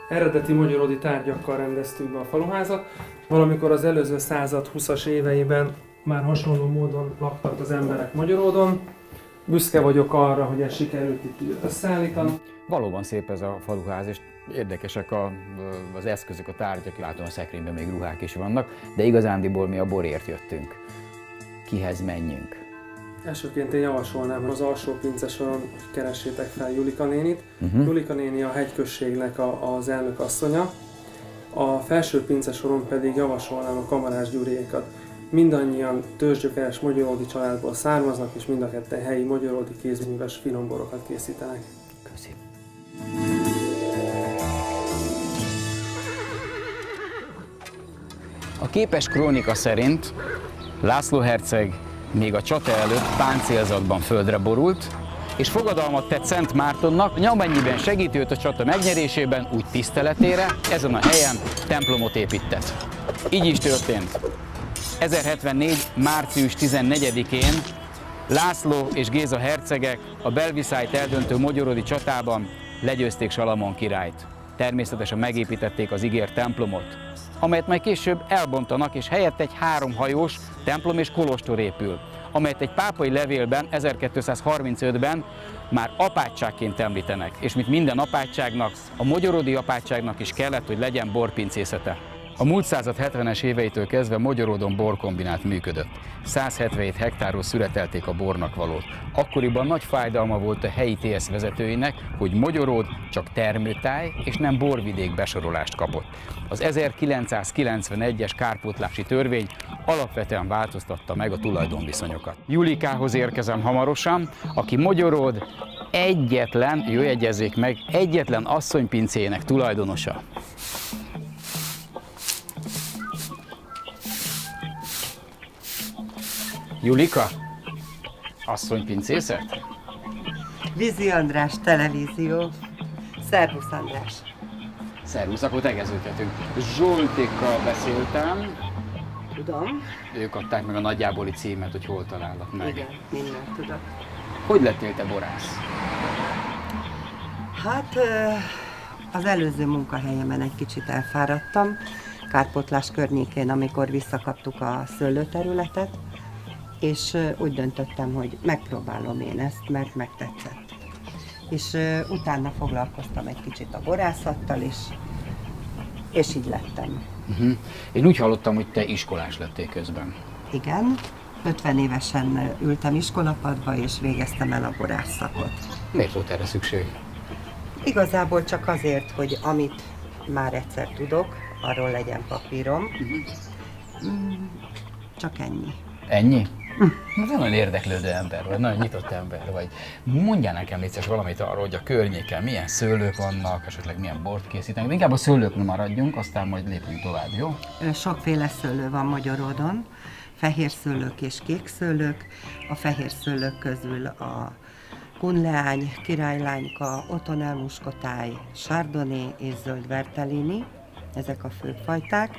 Eredeti magyarodi tárgyakkal rendeztük be a faluházat. Valamikor az előző század 20-as éveiben már hasonló módon laktak az emberek Magyaródon. Büszke vagyok arra, hogy ezt sikerült itt összeállítani. Valóban szép ez a faluház, és érdekesek az eszközök, a tárgyak, látom a szekrényben még ruhák is vannak, de igazándiból mi a borért jöttünk. Kihez menjünk? Elsőként én javasolnám, hogy az alsó pincesoron keressétek fel Julika nénit. Julika néni a hegyközségnek az elnök asszonya. A felső pincesoron pedig javasolnám a Kamarás Gyuriékat. Mindannyian törzsgyökeres magyaródi családból származnak, és mind a ketten helyi magyaródi kézműves finomborokat készítenek. Köszi. A képes krónika szerint László herceg még a csata előtt páncélzatban földre borult, és fogadalmat tett Szent Mártonnak, amennyiben segíti őt a csata megnyerésében, úgy tiszteletére ezen a helyen templomot épített. Így is történt. 1074. március 14-én László és Géza hercegek a Belviszályt eldöntő magyarodi csatában legyőzték Salamon királyt. Természetesen megépítették az ígért templomot, amelyet majd később elbontanak, és helyett egy 3 hajós templom és kolostor épül, amelyet egy pápai levélben 1235-ben már apátságként említenek, és mint minden apátságnak, a magyarodi apátságnak is kellett, hogy legyen borpincészete. A múlt század 70-es éveitől kezdve Magyaródon borkombinát működött. 177 hektáról szüretelték a bornak valót. Akkoriban nagy fájdalma volt a helyi TSZ vezetőinek, hogy Magyaród csak termőtáj és nem borvidék besorolást kapott. Az 1991-es kárpótlási törvény alapvetően változtatta meg a tulajdonviszonyokat. Julikához érkezem hamarosan, aki Magyaród egyetlen, jó jegyezzék meg, egyetlen asszonypincéjének tulajdonosa. Julika, asszonypincészet? Vízi András televízió. Szervusz András. Szervusz, akkor tegeződhetünk. Zsoltékkal beszéltem. Tudom. Ők adták meg a nagyjáboli címet, hogy hol találnak meg. Igen, mindent tudok. Hogy lettél te borász? Hát az előző munkahelyemen egy kicsit elfáradtam. Kárpótlás környékén, amikor visszakaptuk a szőlőterületet, és úgy döntöttem, hogy megpróbálom én ezt, mert megtetszett. És utána foglalkoztam egy kicsit a borászattal is, és így lettem. Én úgy hallottam, hogy te iskolás lettél közben. Igen, 50 évesen ültem iskolapadba, és végeztem el a borászszakot. Miért volt erre szükség? Igazából csak azért, hogy amit már egyszer tudok, arról legyen papírom. Csak ennyi. Ennyi? Nagyon érdeklődő ember vagy, nagyon nyitott ember vagy. Mondjál nekem légy szíves valamit arról, hogy a környéken milyen szőlők vannak, esetleg milyen bort készítenek. Inkább a szőlőknél maradjunk, aztán majd lépjünk tovább, jó? Sokféle szőlő van Magyaródon, fehér szőlők és kék szőlők. A fehér szőlők közül a kunleány, királylányka, otonel muskotáj, chardonnay és zöld vertellini, ezek a fő fajták.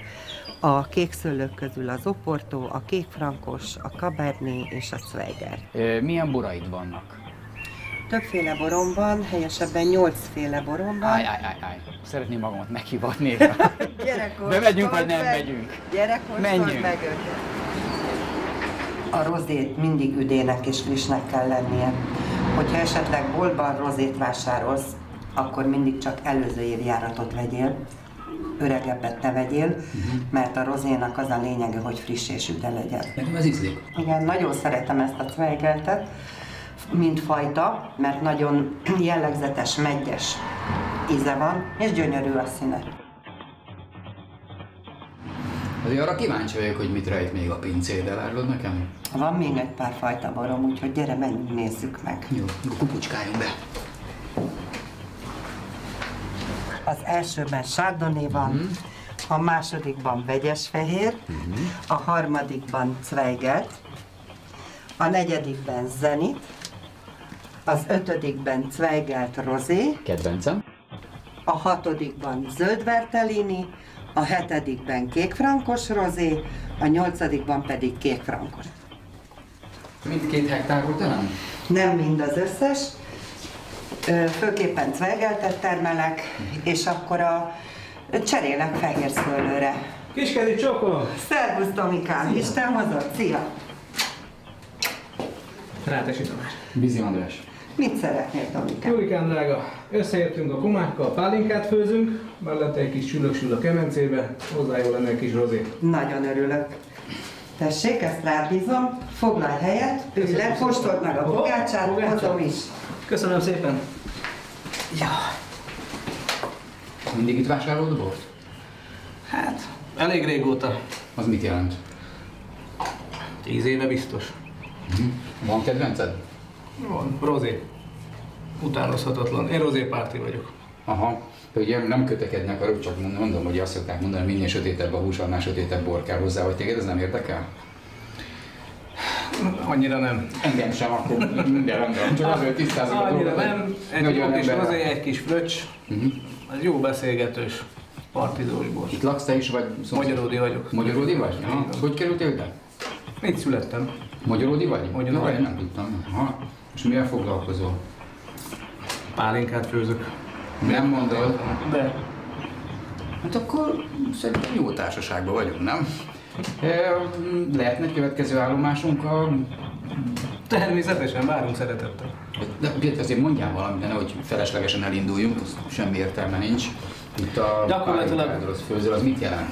A kék szőlők közül az oporto, a kék frankos, a cabernet és a zweigert. Milyen boraid vannak? Többféle borom van, helyesebben 8 féle borom van. Állj. Szeretném magamat meghivatni. Bemegyünk vagy nem megyünk? Menjünk meg őket. A rozét mindig üdének és frissnek kell lennie. Hogyha esetleg boltban rozét vásárolsz, akkor mindig csak előző év járatot vegyél. Öregebbet ne vegyél, mert a rozénak az a lényege, hogy friss és üde legyen. Nekem ez ízlik. Igen, nagyon szeretem ezt a Zweigertet, mint fajta, mert nagyon jellegzetes, meggyes íze van, és gyönyörű a színe. Azért arra kíváncsi vagyok, hogy mit rejt még a pincéd, elárulod nekem? Van még egy pár fajta borom, úgyhogy gyere, menjünk, nézzük meg. Jó, kukucskáljunk be. Az elsőben chardonnay van, a másodikban vegyes fehér, a harmadikban Zweigert, a negyedikben zenit, az ötödikben Zweigert rozé, kedvencem, a hatodikban zöld vertellini, a hetedikben kékfrankos rozé, a nyolcadikban pedig kékfrankos. Mindkét hektár volt, nem? Nem mind az összes. Főképpen cvergeltet termelek, és akkor cserélek fehér szőlőre. Kiskezi csókolom! Szervusz Tomikám, Isten hozott, szia! Rátesi Tamás. Bizi András. Mit szeretnél, Tomikám? Julikán drága, összeértünk a komákkal, pálinkát főzünk, mellette egy kis csülök-sül a kemencébe, hozzá jó lenne egy kis rozé. Nagyon örülök. Tessék, ezt rád bízom, foglalj helyet, ülj le, kóstold meg a pogácsát, hozom is. Köszönöm szépen. Ja. Mindig itt vásárolod a bort? Hát, elég régóta. Az mit jelent? 10 éve biztos. Van kedvenced? Van, rozé. Utánozhatatlan. Én rozépárti vagyok. Aha. Ugye nem kötekednek arra, csak mondom, hogy azt szokták mondani, minél sötétebb a hús, annál sötétebb bor kell hozzá, hogy téged ez nem érdekel? Annyira nem. Engem sem, akkor minden rendben. Csak azért tisztázok a Annyira dolgot. nem. Egy jó kis rozé, egy kis fröccs. Ez jó beszélgetős, partizós bor. Itt laksz te is, vagy Magyaródi vagyok. Magyaródi vagy? Aha. Hogy kerültél ide? Itt születtem. Magyaródi vagy? Magyaródi. Én nem tudtam. Aha. És mivel foglalkozol? Pálinkát főzök. Nem mondod? De. Hát akkor szerintem jó társaságban vagyunk, nem? Lehetne egy következő állomásunk a... Természetesen, várunk szeretettel. De azért mondjál valamit, nehogy feleslegesen elinduljunk, az semmi értelme nincs. Itt a Gyakorlatilag- pálinkádról főzöl, az mit jelent?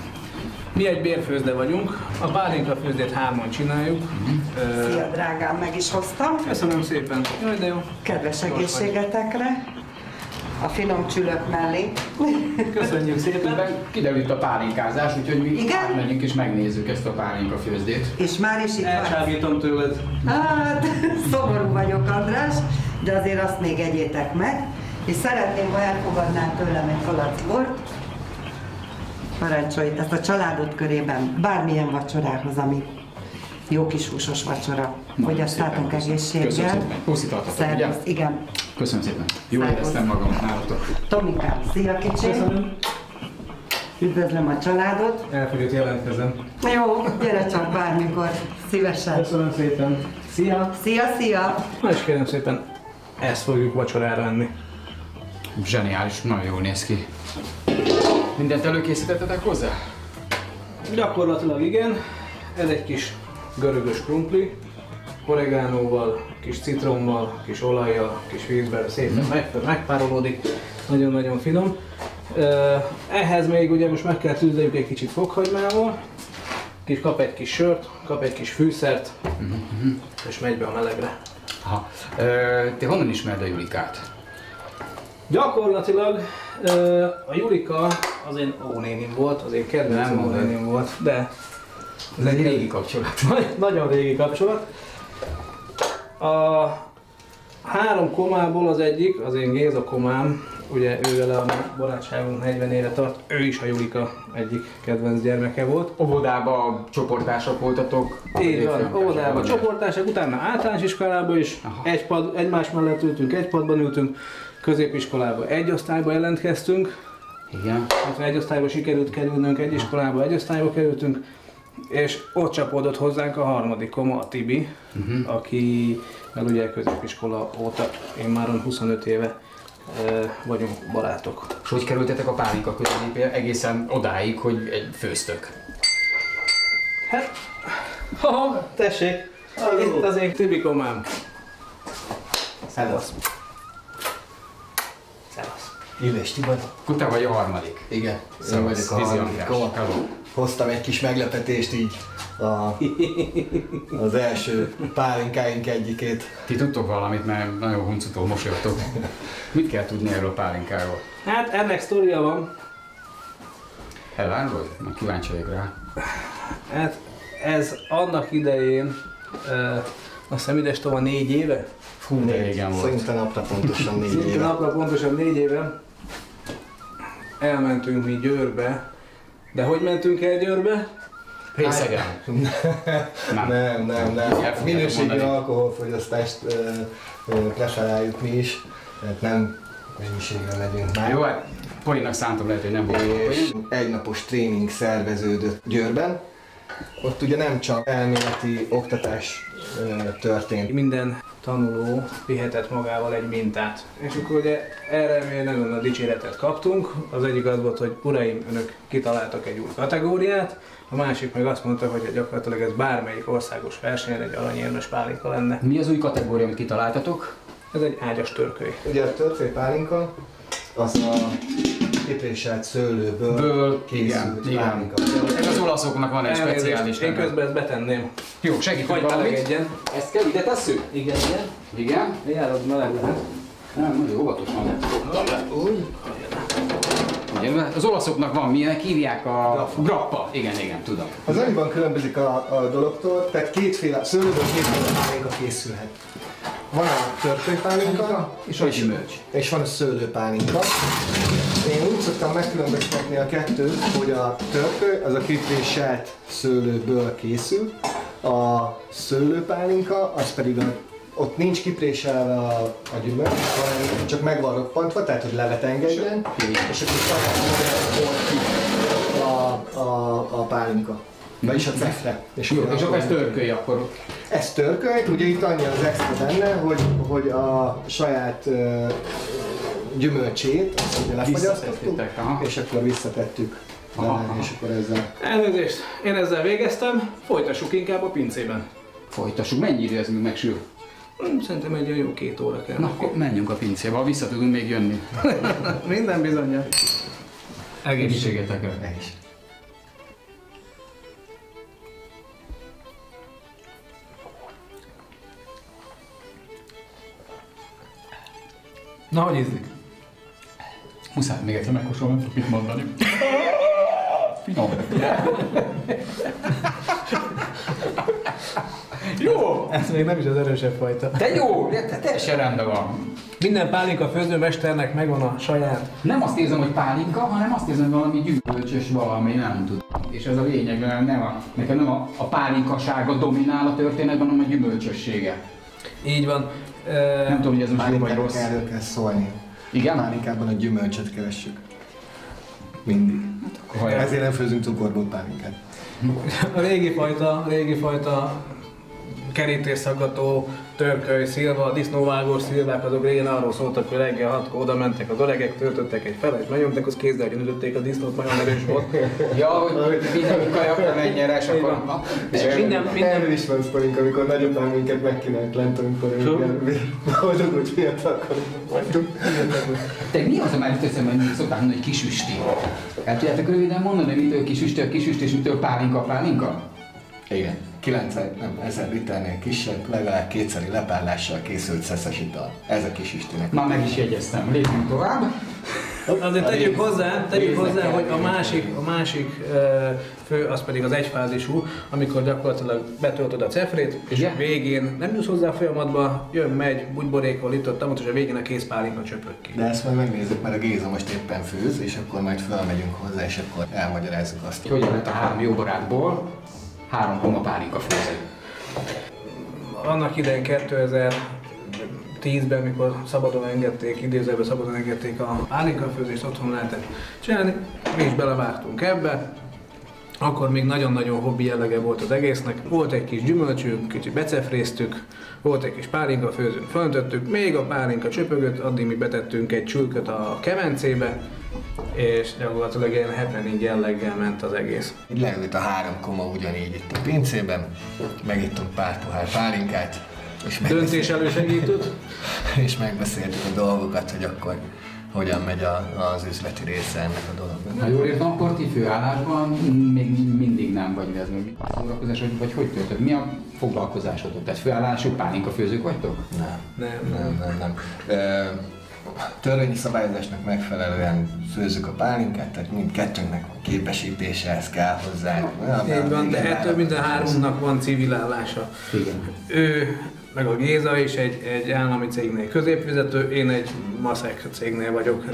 Mi egy bérfőzde vagyunk, a pálinka főzdét 3-an csináljuk. Szia, drágám, meg is hoztam. Köszönöm szépen. Jaj, de jó. Kedves egészségetekre. A finom csülök mellé. Köszönjük szépen. Ebben kiderült a pálinkázás, úgyhogy mi Igen? átmegyünk és megnézzük ezt a pálinka főzdét. És már is itt van. Elcsábítom tőled. Hát, szomorú vagyok, András, de azért azt még egyétek meg. És szeretném, ha elfogadnál tőlem egy palack bort. Parancsolj, ezt a családod körében bármilyen vacsorához, ami jó kis húsos vacsora. Fogyasszátok egészséggel. Köszönöm szépen. Pusztítatok, ugye? Szervusz, igen. Köszönöm szépen. Jól Szervusz. éreztem magam nálatok. Tomikám, szia kicsi. Köszönöm. Üdvözlöm a családot. Elfogyott jelentkezem. Jó, gyere csak bármikor, szívesen. Köszönöm szépen. Szia. Szia, szia. Na és kérem szépen, ezt fogjuk vacsorára enni. Zseniális, nagyon jól néz ki. Mindent előkészítettetek hozzá? Gyakorlatilag igen. Ez egy kis görögös krumpli. Oregánóval, kis citrommal, kis olajjal, kis vízben szépen megpárolódik. Nagyon-nagyon finom. Ehhez még ugye most meg kell tűzdeljük egy kicsit fokhagymával. Kap egy kis sört, kap egy kis fűszert, és megy be a melegre. Aha. Te honnan ismered a Julikát? Gyakorlatilag a Julika az én ónénim volt, az én kedvenc Nem mondod. ónénim volt, de Ez egy régi kapcsolat. nagyon régi kapcsolat. A 3 komából az egyik, az én Géza komám, ugye ő vele a barátságunk 40 éve tart, ő is a Julika egyik kedvenc gyermeke volt. Óvodába csoportársak voltatok? Így van, óvodában csoportársak, utána általános iskolában is egymás mellett ültünk, egy padban ültünk, középiskolában egy osztályba jelentkeztünk, Igen. hát egy osztályba sikerült kerülnünk, egy iskolába egy osztályba kerültünk, és ott csapódott hozzánk a 3. koma, a Tibi, aki ugye középiskola óta, én már 25 éve vagyunk barátok. És hogy kerültetek a pálinka közelépére egészen odáig, hogy egy főztök? Hát, tessék, itt az én Tibi komám. Szevasz. Szevasz. Éves Tibor. Akkor te vagy a 3. Igen, én Szevasz, vagyok a Bizi 3. András. koma. Hello. Hoztam egy kis meglepetést így az első pálinkáink egyikét. Ti tudtok valamit, mert nagyon huncutól mosolyogtok. Mit kell tudni erről a pálinkáról? Hát ennek sztoria van. Elárulod? Na, kíváncsi vagyok rá. Hát ez annak idején, azt hiszem idestova 4 éve, Fú, de régen volt. Szinte napra pontosan 4 szinte éve. napra pontosan 4 éve elmentünk mi Győrbe. De hogy mentünk el Győrbe? Részegen. Nem. El fogjátok Minőségi mondani. alkoholfogyasztást preferáljuk mi is, tehát nem mennyiségre megyünk már. Jó, hát poénnak szántam, lehet, hogy nem volt És poén. egynapos tréning szerveződött Győrben. Ott ugye nem csak elméleti oktatás történt. Minden tanuló vihetett magával egy mintát. És akkor ugye erre mi nagyon nagy dicséretet kaptunk. Az egyik az volt, hogy uraim, önök kitaláltak egy új kategóriát, a másik meg azt mondta, hogy gyakorlatilag ez bármelyik országos versenyen egy aranyérmes pálinka lenne. Mi az új kategória, amit kitaláltatok? Ez egy ágyas törköly. Ugye a törköly pálinka, az a kipréselt szőlőből készült pálinka. Ez az olaszoknak van egy speciális Én közben ezt betenném. Jó, segítünk Hogy valamit. melegedjen. Ezt kell ide tesszük? Igen. Igen? Járod, meleg lehet. Nem, nagyon óvatosan. Ugye, az olaszoknak van, milyenek hívják a grappa. Igen, tudom. Az annyiban különbözik a dologtól, tehát szőlőből kétféle pálinka készülhet. Van a törkölypálinka És a gyümölcs. és van a szőlőpálinka. Én úgy szoktam megkülönböztetni a kettőt, hogy a törköly az a kipréselt szőlőből készül, a szőlőpálinka az pedig ott nincs kipréselve a gyümölcs, hanem csak meg van roppantva, tehát hogy levet engedjen, és akkor a pálinka. Vagyis a cefre. Jó, és akkor ez törköly akkor. Ez törköly, ugye itt annyi az extra benne, hogy a saját gyümölcsét, azt ugye lefagyasztottuk, és akkor visszatettük bele, és akkor ezzel. Elnézést, én ezzel végeztem, folytassuk inkább a pincében. Folytassuk, mennyi idő ez még megsül? Szerintem egy olyan jó 2 óra kell. Na, akkor menjünk a pincébe, vissza tudunk még jönni. Minden bizonnyal. Egészségetekre. Meg is. Na, hogy ízlik? Muszáj még egyszer megkóstolni, nem tudok mit mondani. Finom. Jó! Ez még nem is az erősebb fajta. De jó, teljesen rendben van. Minden pálinka főzőmesternek megvan a saját. Nem azt érzem, hogy pálinka, hanem azt érzem, hogy valami gyümölcsös valami, nem tudom. És ez a lényeg, mert nekem nem a pálinkasága dominál a történetben, hanem a gyümölcsössége. Így van. Nem tudom, hogy ez most jó vagy rossz. Erről kell szólni. Igen? Pálinkában a gyümölcsöt keressük. Mindig. Ezért nem főzünk cukorból pálinkát. A régi fajta kerítésszaggató, törköly, szilva, disznóvágós szilvák, azok régen arról szóltak, hogy reggel 6-kor oda mentek az öregek, töltöttek egy felet, megnyomták, az kézzel ütötték a disznót, nagyon erős volt. Ja, hogy minden kajakra menjen és akkor... Minden... Erről is van sztorink, amikor nagyapám minket megkínált lent, amikor boldogult fiatalkorban voltunk. Te mi az, amelyet eszembe, hogy szokták mondani, hogy kisüsti? El tudjátok röviden mondani, mitől kisüsti és mitől pálinka? Igen. 1000 liternél kisebb, legalább 2-szeri lepárlással készült szeszes ital. Ez a kis üstőnek. Már meg is jegyeztem. Lépjünk tovább. Azért tegyük hozzá, hogy a másik fő, az pedig az egyfázisú, amikor gyakorlatilag betöltöd a cefrét, és a végén nem jussz hozzá a folyamatba, jön, megy, bugyborékol, itt ott, és a végén a kész pálinka csöpög ki. De ezt majd megnézzük, mert a Géza most éppen főz, és akkor majd felmegyünk hozzá, és akkor elmagyarázzuk azt. Hogyan lett a 3 jó barátból 3 koma pálinka főző? Annak idején 2010-ben, mikor szabadon engedték, idézőben szabadon engedték a pálinkafőzést, otthon lehetett csinálni, mi is belevágtunk ebbe. Akkor még nagyon-nagyon hobbi jellege volt az egésznek. Volt egy kis gyümölcsünk, kicsit becefréztük, volt egy kis pálinkafőzőn, föntöttük, még a pálinka csöpögött, addig mi betettünk egy csülköt a kemencébe, és gyakorlatilag ilyen happening jelleggel ment az egész. Leült a 3 koma ugyanígy itt a pincében, megittunk pár pohár pálinkát, és döntés elősegítőt. És megbeszéltük a dolgokat, hogy akkor hogyan megy az üzleti része ennek a dolognak. Ha jól értem, akkor ti főállásban még mindig nem vagy, ez még foglalkozás, vagy hogy töltöd? Mi a foglalkozásotok? Tehát főállású pálinkafőzők vagytok? Nem. Törvényi szabályozásnak megfelelően főzzük a pálinkát, tehát mindkettőnknek van képesítése, ez kell hozzá. Így van, de ettől minden 3-nak van civil állása. Igen. Ő, meg a Géza is egy állami cégnél középvezető, én egy maszek cégnél vagyok,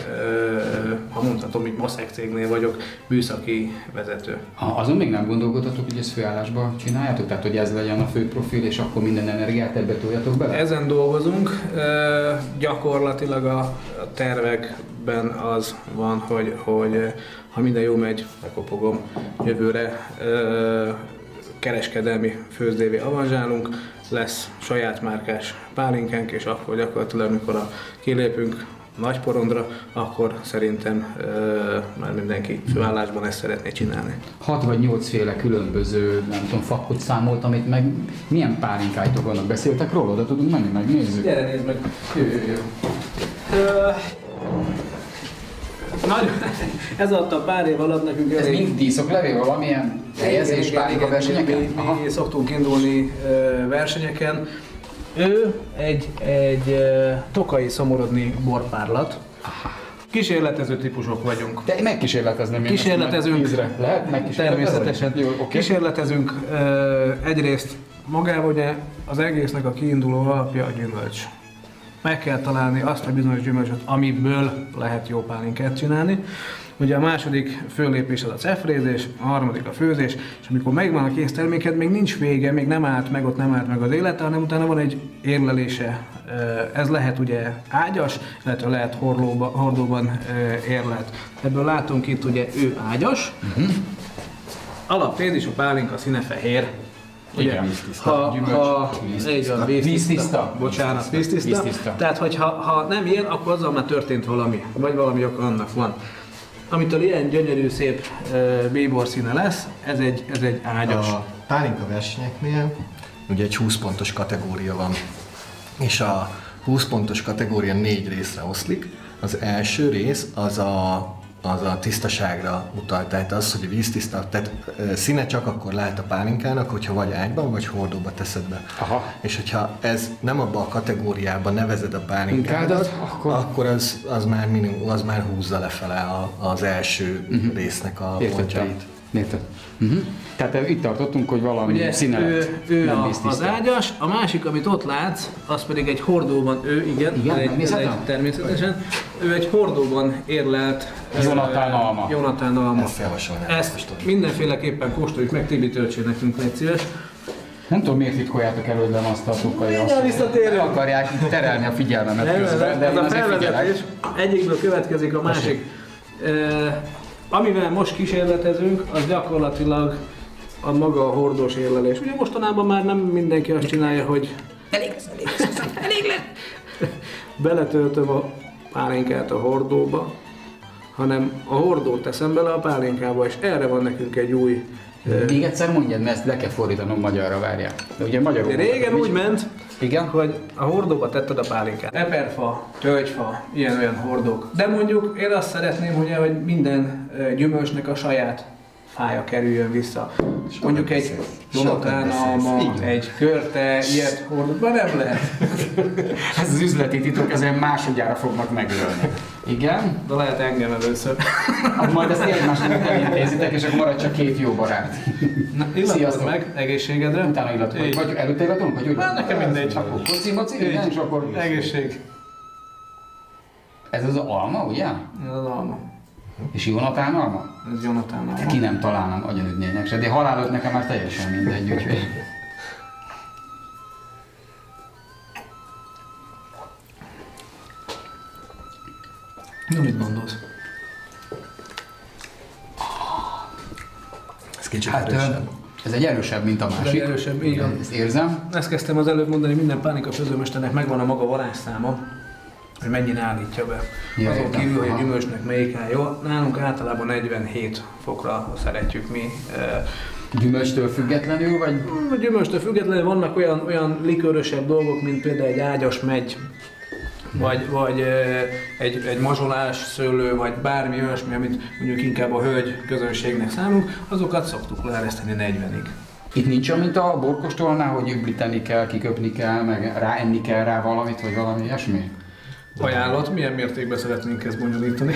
ha mondhatom, hogy maszek cégnél vagyok, műszaki vezető. Azon még nem gondolkodhatok, hogy ezt főállásba csináljátok? Tehát, hogy ez legyen a fő profil, és akkor minden energiát ebbe toljatok bele? Ezen dolgozunk. Gyakorlatilag a tervekben az van, hogy ha minden jó megy, lekopogom, jövőre kereskedelmi főzdévé avanzsálunk, lesz saját márkás pálinkánk, és akkor gyakorlatilag, amikor kilépünk Nagyporondra, akkor szerintem már mindenki főállásban ezt szeretné csinálni. 6 vagy 8 féle különböző, nem tudom, fakot számoltam itt meg. Milyen pálinkáitok vannak? Beszéltek róla? Oda tudunk menni, megnézzük? Gyere, nézd meg! Jó. Ez alatt a pár év alatt nekünk ez mind díszoklevél, valamilyen helyezés pálinka versenyeken? Mi szoktunk indulni versenyeken. Ő egy tokai szomorodni borpárlat. Kísérletező típusok vagyunk. De megkísérletezném. Kísérletezünk. Lehet megkísérletezni? Természetesen. Jó, okay. Kísérletezünk egyrészt magában, ugye az egésznek a kiinduló alapja a gyümölcs. Meg kell találni azt a bizonyos gyümölcsöt, amiből lehet jó pálinkát csinálni. Ugye a második föllépés az a cefrézés, a harmadik a főzés, és amikor megvan a kész terméked, még nincs vége, még nem állt meg, ott nem állt meg az élete, hanem utána van egy érlelése. Ez lehet ugye ágyas, illetve lehet hordóban érlelt. Ebből látunk itt ugye ő ágyas, alaptézis a pálinka színe fehér. Igen, víztiszta. Bocsánat, víztiszta. Tehát, ha nem ilyen, akkor azzal már történt valami, vagy valami oka annak van. Amitől ilyen gyönyörű, szép bíbor színe lesz, ez egy ágyas. A pálinka versenyeknél ugye egy 20 pontos kategória van, és a 20 pontos kategória 4 részre oszlik. Az első rész az a tisztaságra utal, tehát az, hogy a víztiszta, tehát színe csak akkor lehet a pálinkának, hogyha vagy ágyban, vagy hordóba teszed be. Aha. És hogyha ez nem abba a kategóriában nevezed a pálinkádat, akkor az már húzza lefele az első résznek a pontjait. Érted. Tehát itt tartottunk, hogy valami ugye, színe ő az ágyas, a másik, amit ott látsz, az pedig egy hordóban, természetesen, ő egy hordóban érlelt Jonathan alma. Ezt mindenféleképpen kóstoljuk meg, Tibi töltsé nekünk, légy szíves. Nem tudom, miért titkoljátok elődlem azt a tukai visszatérünk. Akarják terelni a figyelmemet közben, de ez a felvezetés egyikből következik a másik. Amivel most kísérletezünk, az gyakorlatilag a maga a hordós érlelés. Ugye mostanában már nem mindenki azt csinálja, hogy elég lett. Beletöltöm a pálinkát a hordóba, hanem a hordót teszem bele a pálinkába, és erre van nekünk egy új... Még egyszer mondjad, mert ezt le kell fordítanom magyarra, várjál. De ugye magyarul... Régen úgy ment, igen? hogy a hordóba tetted a pálinkát. Eperfa, tölgyfa, ilyen-olyan hordók. De mondjuk én azt szeretném, ugye, hogy minden gyümölcsnek a saját fája kerüljön vissza. Mondjuk egy Jonathan alma, egy körte, ilyet hordóban nem lehet. Ez az üzleti titok, ezen másodjára fognak megölni. Igen? De lehet engem először. Majd ezt egymásnak elintézitek, és akkor marad csak 2 jó barát. Illatod meg, egészségedre. Utána illatod. Vagy előtte illatunk? Vagy úgy? Nekem mindegy. Akkor koci-moci, igen, és akkor... Egészség. Ez az alma, ugye? Ez az alma. És Jonathan alma? Ez Jonathan alma. Ki nem találnám agyonütnének se, de halálod nekem már teljesen mindegy, úgyhogy... Na, mit gondolsz? Ez kicsit erősebb. Ez egy erősebb, mint a másik. Erősebb, igen. Ezt érzem. Ezt kezdtem az előbb mondani, minden pálinka főzőmesternek megvan a maga varázsszáma, hogy mennyire állítja be. Ja, azon kívül, hogy a gyümölcsnek melyik áll jó. Nálunk általában 47 fokra szeretjük mi. Gyümölcstől függetlenül, vagy? A gyümölcstől függetlenül vannak olyan likőrösebb dolgok, mint például egy ágyas megy, vagy egy mazsolás szőlő, vagy bármi olyasmi, amit mondjuk inkább a hölgy közönségnek számunk, azokat szoktuk leereszteni 40-ig. Itt nincs olyan, mint a borkostolnál, hogy üblíteni kell, kiköpni kell, meg ráenni kell rá valamit, vagy valami ilyesmi? Ajánlat, milyen mértékben szeretnénk ezt bonyolítani?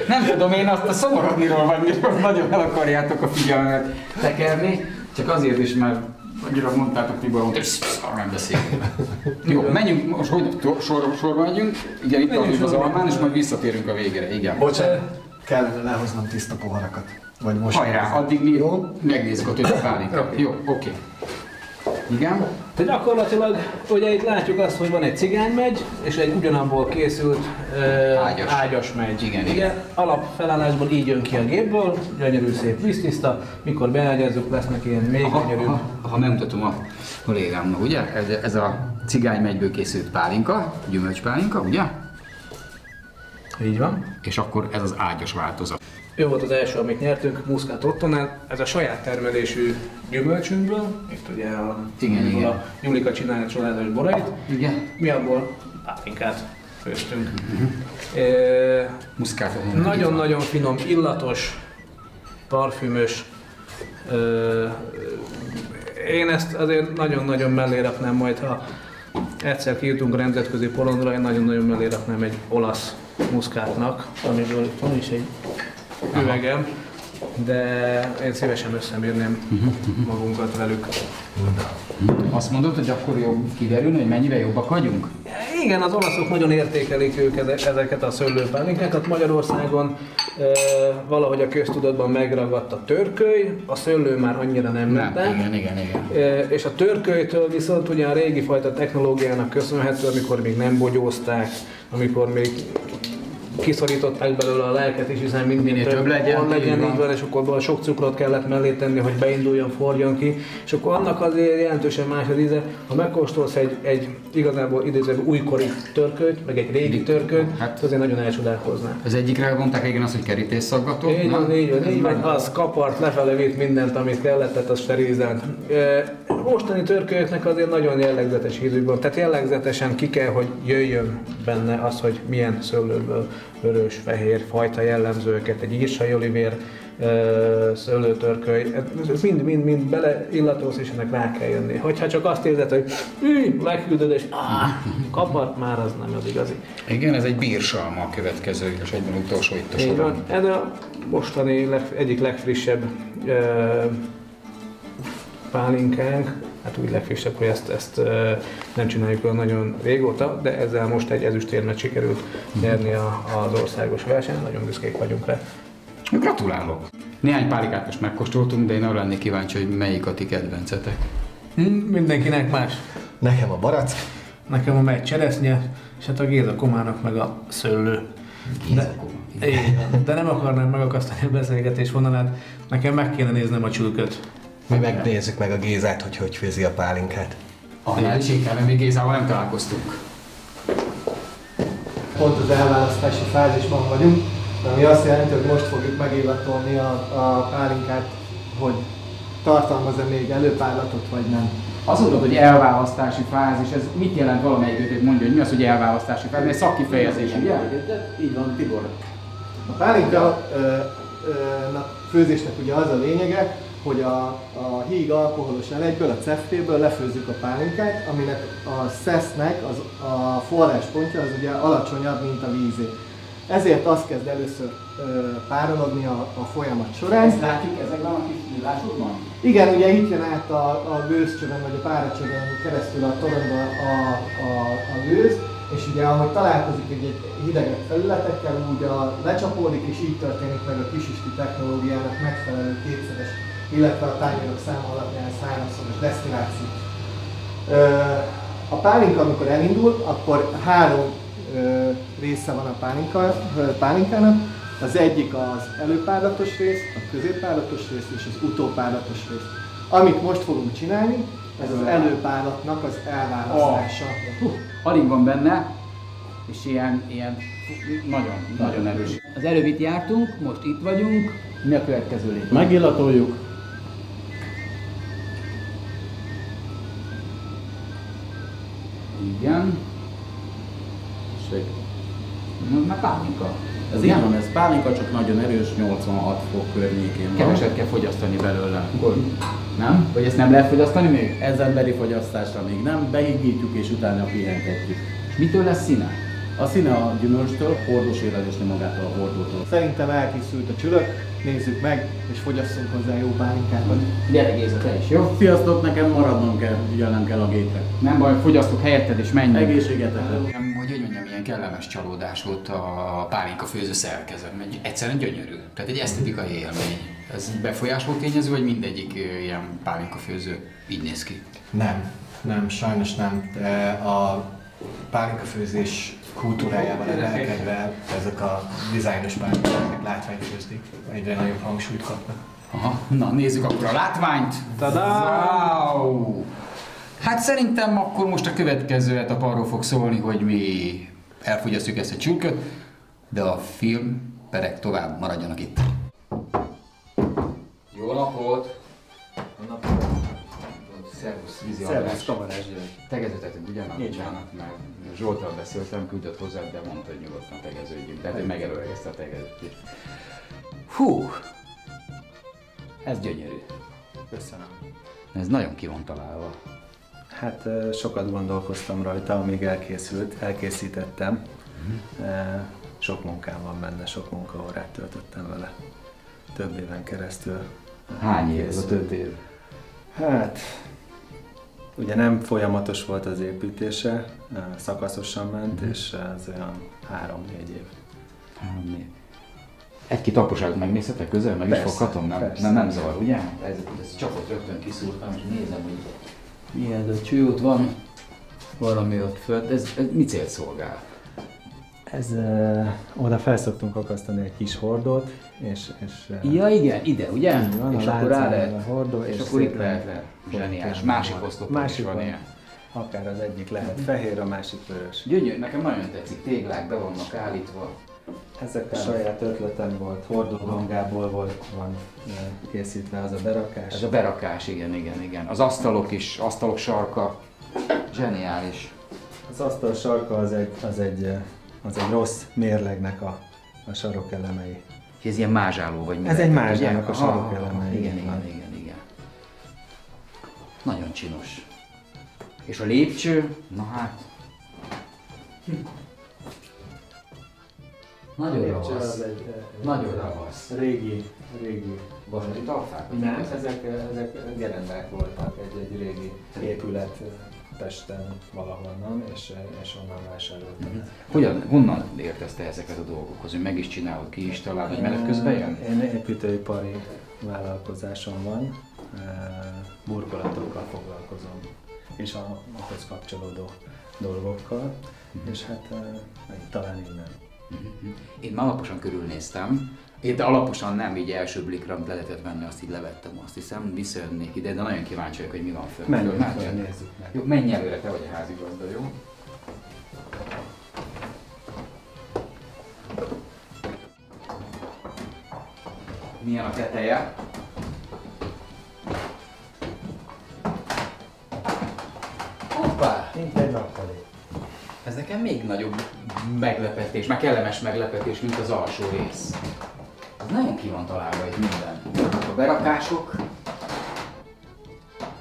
Nem tudom, én azt a szomorodniról vagy miről nagyon el akarjátok a figyelmet tekerni, csak azért is, mert annyira mondtátok, Tibor, hogy nem beszélünk. Jó, menjünk, most hogy sorba megyünk, igen, itt tartunk az almán, és majd visszatérünk a végére, igen. Bocsánat, kellene lehoznom tiszta poharakat. Vagy most. Hajrá, addig mi megnézzük a többi pálinkát. Jó, oké. Igen. Tehát gyakorlatilag, ugye itt látjuk azt, hogy van egy cigánymegy, és egy ugyanabból készült ágyas megy. Igen. Alapfelállásból így jön ki a gépből, gyönyörű szép víztiszta, mikor beágyazzuk, lesznek ilyen még gyönyörű. Ha megmutatom a kollégámnak, ugye? Ez a cigánymegyből készült pálinka, gyümölcspálinka, ugye? Így van. És akkor ez az ágyas változat. Ő volt az első, amit nyertünk, Muscat Ottonál. Ez a saját termelésű gyümölcsünkből. Itt ugye igen. A Julika csinálja a csodálatos borait. Igen. Mi abból pálinkát főztünk. Muscat. Nagyon-nagyon finom, illatos, parfümös. Én ezt azért nagyon-nagyon mellé raknám majd, ha egyszer kijutunk a nemzetközi porondra, én nagyon-nagyon mellé raknám egy olasz muszkátnak, amiből van is egy üvegem, de én szívesen összemérném magunkat velük. Azt mondod, hogy akkor jobb kiderülni, hogy mennyivel jobbak vagyunk? Igen, az olaszok nagyon értékelik ezeket a szőlőpálinkákat. Magyarországon valahogy a köztudatban megragadt a törköly, a szőlő már annyira nem ment. Igen. És a törkölytől viszont ugye a régi fajta technológiának köszönhető, amikor még nem bogyózták, amikor még kiszorították belőle a lelket is, hiszen minél több legyen, így van, és akkor sok cukrot kellett mellé tenni, hogy beinduljon, forjon ki, és akkor annak azért jelentősen más az íze. Ha megkóstolsz egy igazából idézőben újkori törkölyt, meg egy régi törkölyt, hát azért nagyon elcsodálkozná. Az egyikre mondták igen azt, hogy kerítésszaggató. Így van, az kapart, lefele vitt mindent, amit kellett, tehát az sterilizált. Mostani törkölyöknek azért nagyon jellegzetes ízük van, tehát jellegzetesen ki kell, hogy jöjjön benne az, hogy milyen szőlőből vörös, fehér fajta jellemzőket, egy írsai olivér, szőlőtörköly, ez mind beleillatolsz, és ennek rá kell jönni. Hogyha csak azt érzed, hogy megküldöd, és kapart, már az nem az igazi. Igen, ez egy bírsalma a következő, és egyben utolsó itt a sorban. Ez a mostani egyik legfrissebb pálinkánk, hát úgy legfrissebb, hogy ezt nem csináljuk olyan nagyon régóta, de ezzel most egy ezüstérmet sikerült nyerni az országos versenyen, nagyon büszkék vagyunk rá. Gratulálok! Néhány pálinkát most megkóstoltunk, de én arra lennék kíváncsi, hogy melyik a ti kedvencetek. Mindenkinek más. Nekem a barack. Nekem a megy cseresznye, és hát a Géza Komának meg a szőlő. De nem akarnám megakasztani a beszélgetés vonalát, nekem meg kéne néznem a csülköt. Mi megnézzük meg a Gézát, hogy főzi a pálinkát. Lehetségtelen, még Gézával nem találkoztunk. Pont az elválasztási fázisban vagyunk, ami azt jelenti, hogy most fogjuk megillatolni a pálinkát, hogy tartalmaz-e még előpárlatot, vagy nem. Azt mondod, hogy elválasztási fázis, ez mit jelent valamelyikőtök mondja, hogy mi az, hogy elválasztási fázis? Ez szakkifejezés, ugye? Így van, Tibor. A pálinka főzésnek ugye az a lényege, hogy a híg alkoholos elejből, a cefréből lefőzzük a pálinkát, aminek a szesznek a forráspontja az ugye alacsonyabb, mint a vízé. Ezért azt kezd először párologni a folyamat során. Ezt látjuk ezekben a kis nyílásokban? Igen, ugye itt jön át a gőzcsövön vagy a páracsövön keresztül a toronyba a gőz, és ugye ahogy találkozik egy hidegebb felületekkel, úgy lecsapódik, és így történik meg a kisisti technológiának megfelelő kétszeres, illetve a tányérok száma alapján 3-szoros desztilláció. A pálinka, amikor elindul, akkor 3 része van a pálinkának. Az egyik az előpárlatos rész, a középpárlatos rész és az utópárlatos rész. Amit most fogunk csinálni, ez az előpárlatnak az elválasztása. Alig van benne, és ilyen nagyon erős. Az előbb itt jártunk, most itt vagyunk. Mi a következő lépés? Megillatoljuk. Igen. Ez már pálinka. Ez így van, ez pálinka, csak nagyon erős, 86 fok környékén van. Keveset kell fogyasztani belőle. Nem? Vagy ezt nem lehet fogyasztani még? Ez emberi fogyasztásra még nem, behigítjuk és utána pihentetjük. És mitől lesz színe? A színe a gyümölcstől, hordós élelésnél magától a hordótól. Szerintem elkészült a csülök, nézzük meg, és fogyasszunk hozzá jó pálinkákat. Gyere Géza, te is, jó? Sziasztok, nekem maradnom kell, ügyelnem kell a gépre. Nem baj, fogyasztok helyetted és menjünk. Egészségetekre. Hogy mondjam, ilyen kellemes csalódás volt a pálinka főző szerkezet, mert egyszerűen gyönyörű. Tehát egy esztetikai élmény. Ez befolyásoló tényező, vagy mindegyik ilyen pálinkafőző így néz ki? Nem, sajnos nem. A pálinkafőzés kultúrájával emelkedve ezek a dizájnos pálinkák látványfőzték egyre nagyobb hangsúlyt kapnak. Aha, na nézzük akkor a látványt. Tadá! Wow! Hát szerintem akkor most a következő etap arról fog szólni, hogy mi elfogyasztjuk ezt a csülköt, de a filmperek tovább maradjanak itt. Jó napot! Jó napot! Szervusz, Vízi András. Szervusz, Kamarás György. Tegeződhetünk, ugye? Így van. Mert Zsolttal beszéltem, küldött hozzá, de mondta, hogy nyugodtan tegeződjünk. Tehát, hogy megelőlegezte a tegeződést. Hú! Ez gyönyörű. Köszönöm. Ez nagyon ki van találva. Hát sokat gondolkoztam rajta, amíg elkészítettem. Sok munkám van benne, sok munkaórát töltöttem vele. Több éven keresztül. Hány év ez a több év? Hát, ugye nem folyamatos volt az építése, szakaszosan ment, és ez olyan 3-4 év. 3 év. Egy-két apróságot megnézhetek közel, meg Persze, is foghatom, persze. nem zavar, ugye? Ez csapot rögtön kiszúrtam, és nézem, hogy milyen a cső, ott van valami ott fönt. Ez mi célt szolgál? Ez, oda felszoktunk akasztani egy kis hordót, és Ja igen, ide, ugye? van, És a akkor rá láncán lehet, a hordó, és akkor itt lehet le. szépen Zseniális. folytani. Másik oszlopon is van ilyen. Akár az egyik lehet fehér, a másik vörös. Gyönyörű, nekem nagyon tetszik, téglák be vannak állítva. Ezek a saját ötletem volt, hordódongából van készítve az a berakás. Ez a berakás, igen. Az asztalok sarka, zseniális. Az asztal sarka az egy rossz mérlegnek a sarokelemei. Ez ilyen mázsáló vagy mi? Ez egy lehet, mázsának ugye? a sarokelemei. Igen. Nagyon csinos. És a lépcső, na hát... Nagyon ravasz. Nagyon ravasz. Régi. Vasati talpák? Nem, ezek gerendák voltak egy régi épület Pesten valahonnan, és onnan vásároltam. Honnan értesz te ezeket a dolgokhoz? Hogy meg is csinálod, ki is találod, hogy menet közben jön? Én építőipari vállalkozásom van, burkolatokkal foglalkozom, és ahhoz kapcsolódó dolgokkal, és hát talán innen. Én már alaposan körülnéztem. Én alaposan nem, így első blikra le lehetett venni, azt így levettem, azt hiszem, visszajönnék ide, de nagyon kíváncsi vagyok, hogy mi van föl. Menjünk fel, nézzük meg. Jó, menj előre, te vagy a házigazda, jó? Milyen a teteje? Hoppá! Mint egy nappali. Ez nekem még nagyobb meglepetés, meg kellemes meglepetés, mint az alsó rész. Ez nagyon ki van találva itt minden. A berakások.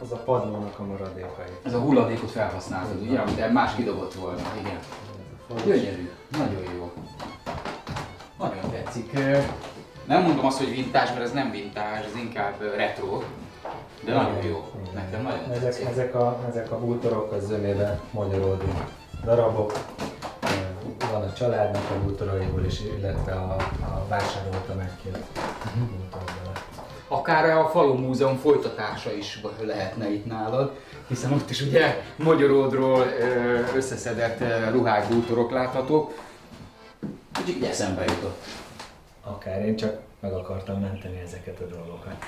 Az a padlónak a maradékai. Ez a hulladékot felhasználtad, ugye? Amit más kidobott volna, igen. Gyönyörű, nagyon jó. Nagyon tetszik. Nem mondom azt, hogy vintage, mert ez nem vintage, ez inkább retro. De nagyon jó. Nekem nagyon tetszik. Ezek a bútorok a zömébe magyaródi darabok. Van a családnak a bútoraiból is, illetve a vásárolta megkért bútorból. Akár a Falu Múzeum folytatása is lehetne itt nálad, hiszen ott is ugye Magyaródról összeszedett ruhák, bútorok láthatók. Úgyhogy így eszembe jutott. Akár én csak meg akartam menteni ezeket a dolgokat.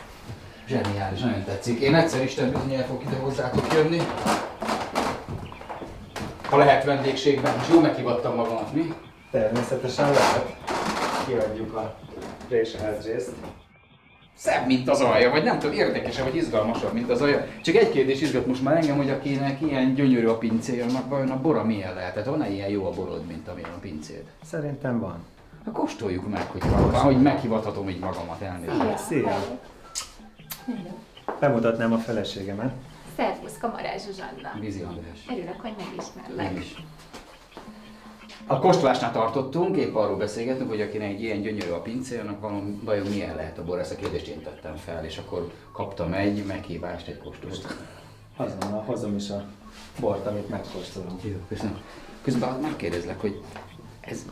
Zseniális, nagyon tetszik. Én egyszer Isten bizonyára fogok ide hozzátok jönni. Ha lehet vendégségben, és jól meghívattam magamat, mi? Természetesen lehet. Kiadjuk a réseházrészt. Szebb, mint az alja, vagy nem tudom, érdekesebb, vagy izgalmasabb, mint az alja. Csak egy kérdés izgat most már engem, hogy akinek ilyen gyönyörű a pincél, vajon a bora milyen lehet? Tehát van-e ilyen jó a borod, mint amilyen a pincéd? Szerintem van. Hát kóstoljuk meg, hogy meghivathatom így magamat, elnézést. Szia! Bemutatnám a feleségemet. Szervusz, Kamarás Zsuzsanna. Vízi András. Örülök, hogy megismerlek. Én is. A kóstolásnál tartottunk, épp arról beszélgetünk, hogy akinek egy ilyen gyönyörű a pincél, annak vajon milyen lehet a bor, ezt a kérdést én tettem fel, és akkor kaptam egy meghívást, egy kóstost. Azonnal hozom is a bort, amit megkóstolom. Jó, köszönöm. Közben megkérdezlek, hogy ez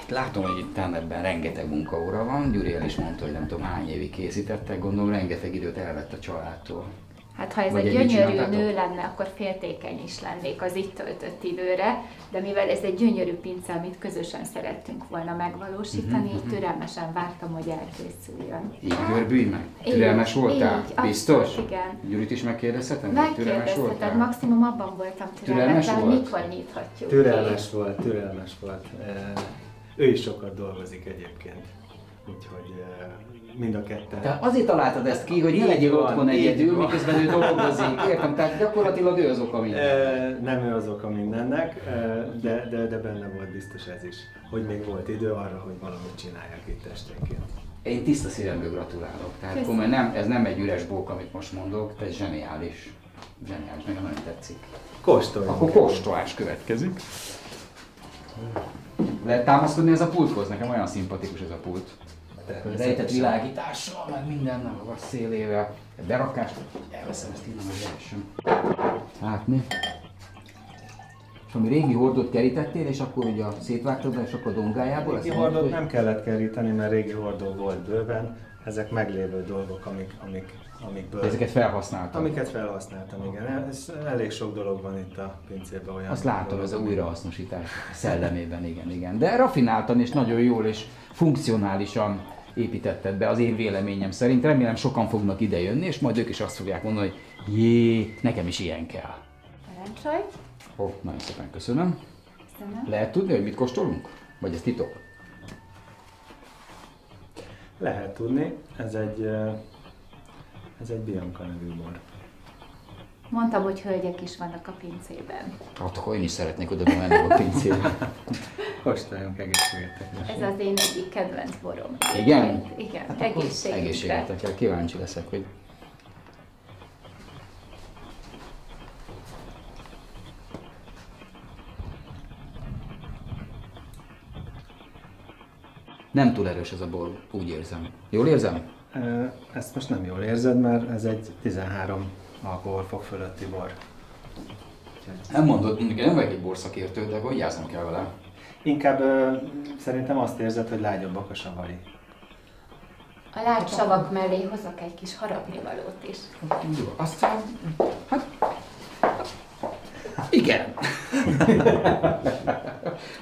Itt látom, hogy itt ebben rengeteg munkaóra van. Gyuri el is mondta, hogy nem tudom hány évig készítettek, gondolom rengeteg időt elvett a családtól. Hát ha ez Vagy egy együtt gyönyörű csináltátok? nő lenne, akkor féltékeny is lennék az itt töltött időre, de mivel ez egy gyönyörű pince, amit közösen szerettünk volna megvalósítani, így türelmesen vártam, hogy elkészüljön. Így görbülj meg? Így, Türelmes voltál? így, Biztos? abszolút, igen. Gyurit is megkérdezhetem? hogy türelmes Megkérdezheted, voltál? maximum abban voltam Türelmes türelmes, de volt? mikor nyithatjuk? Türelmes volt, türelmes volt. Ő is sokat dolgozik egyébként. Úgyhogy mind a ketten. Te azért találtad ezt ki, hogy ne Így legyél van, otthon így egyedül, van. miközben ő dolgozik. Értem, tehát gyakorlatilag ő az oka mindennek. Nem ő az oka mindennek, de benne volt biztos ez is, hogy még volt idő arra, hogy valamit csináljak itt esténként. Én tiszta szívemből gratulálok. Tehát Köszönöm. komolyan ez nem egy üres bók, amit most mondok, te zseniális. Zseniális, nekem nagyon tetszik. Kóstoljunk. Akkor kóstolás következik. Lehet támaszkodni ez a pulthoz? Nekem olyan szimpatikus ez a pult. Rejtett világítással, meg mindennel, a vas szélével. Egy berakás, elveszem ezt innen, hogy lehessen látni. És ami régi hordót kerítettél, és akkor ugye szétvágtad, és akkor a dongájából? Régi ezt hordót mondtad, nem kellett keríteni, mert régi hordó volt bőven. Ezek meglévő dolgok, amikből... ezeket felhasználtam. Amiket felhasználtam, igen. Ez elég sok dolog van itt a pincében olyan. Azt látom, dolog, ez a ami- újrahasznosítás szellemében, igen. De rafináltan és nagyon jól és funkcionálisan építetted be az én véleményem szerint. Remélem sokan fognak idejönni, és majd ők is azt fogják mondani, hogy jé, nekem is ilyen kell. Parancsolj, Ó, nagyon szépen köszönöm. köszönöm. Lehet tudni, hogy mit kóstolunk? Vagy ez titok? Lehet tudni, ez egy Bianca nevű bor. Mondtam, hogy hölgyek is vannak a pincében. Hát akkor én is szeretnék oda menni a pincébe. Kóstoljunk egészségetek. Ez az én egyik kedvenc borom. Igen? Igen, Hát akkor egészségünkre. egészségetekre. Kíváncsi leszek, hogy nem túl erős ez a bor, úgy érzem. Jól érzem? Ezt most nem jól érzed, mert ez egy 13 alkoholfok fölötti bor. Nem mondod, én nem vagyok egy borszakértő, de hogy játszom kell vele? Inkább szerintem azt érzed, hogy lágyabbak a savai. A lágy savak mellé hozok egy kis harapnivalót is. Jó, aztán, hát, igen.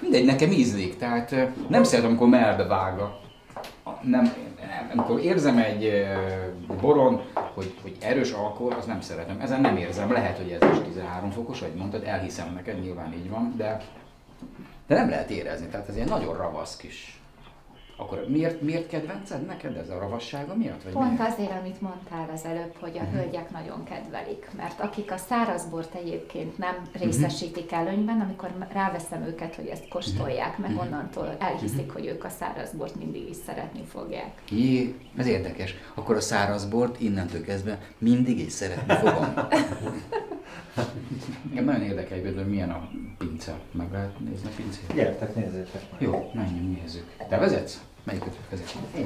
Mindegy, nekem ízlik, tehát nem szeretem, amikor mellbe vág nem, amikor érzem egy boron, hogy erős alkohol, az nem szeretem. Ezen nem érzem. Lehet, hogy ez is 13 fokos, vagy mondtad, elhiszem neked, nyilván így van, de nem lehet érezni. Tehát ez egy nagyon ravasz kis. Akkor miért kedvenced neked ez a ravassága miatt? Vagy Pont miért? azért, amit mondtál az előbb, hogy a hölgyek nagyon kedvelik, mert akik a szárazbort egyébként nem részesítik előnyben, amikor ráveszem őket, hogy ezt kóstolják, meg onnantól elhiszik, hogy ők a szárazbort mindig is szeretni fogják. Jé, ez érdekes. Akkor a szárazbort innentől kezdve mindig is szeretni fogom. Engem nagyon érdekel, hogy milyen a pince. Meg lehet nézni a pincét? Gyertek, nézzétek meg. Jó, menjünk, nézzük. Te vezetsz? Melyiket vezet? Én.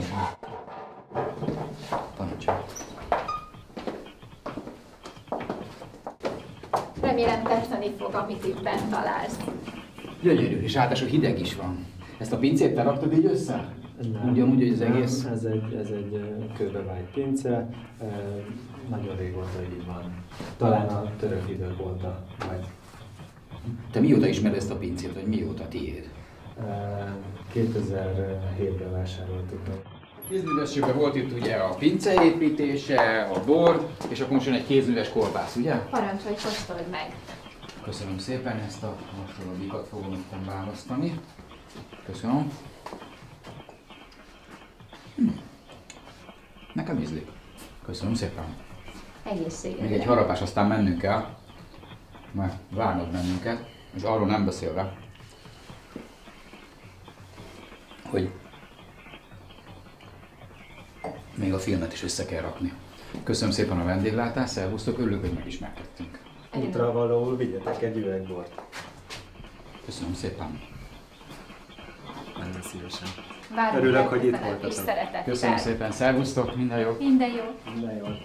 Parancsolj. Remélem tetszeni fog, amit itt bent találsz. Gyönyörű, és ráadásul hideg is van. Ezt a pincét te raktad így össze? Ugyanúgy, hogy az egész? Ez egy kőbevált pince, nagyon régóta így van. Talán a török idők óta, vagy Te mióta ismered ezt a pincét, vagy mióta tiéd? 2007-ben vásároltuk meg. Kézművességben volt itt ugye a pince építése, a bor, és akkor most jön egy kézműves kolbász, ugye? Parancsolj, kóstold meg! Köszönöm szépen, ezt a hasonlódikat fogom itt választani. Köszönöm. Nekem ízlik. Köszönöm szépen. Egészségedre! Még egy harapás, aztán mennünk kell, mert várnak bennünket, és arról nem beszélve, hogy még a filmet is össze kell rakni. Köszönöm szépen a vendéglátást, szervusztok, örülök, hogy megismerkedtünk. Útra valóul vigyetek egy üvegbort. Köszönöm szépen. Nagyon szívesen. Várunk Örülök, hogy itt legközelebb is voltatok. szeretettel. Köszönöm szépen, szervusztok, minden jó. Minden jó! Minden jót.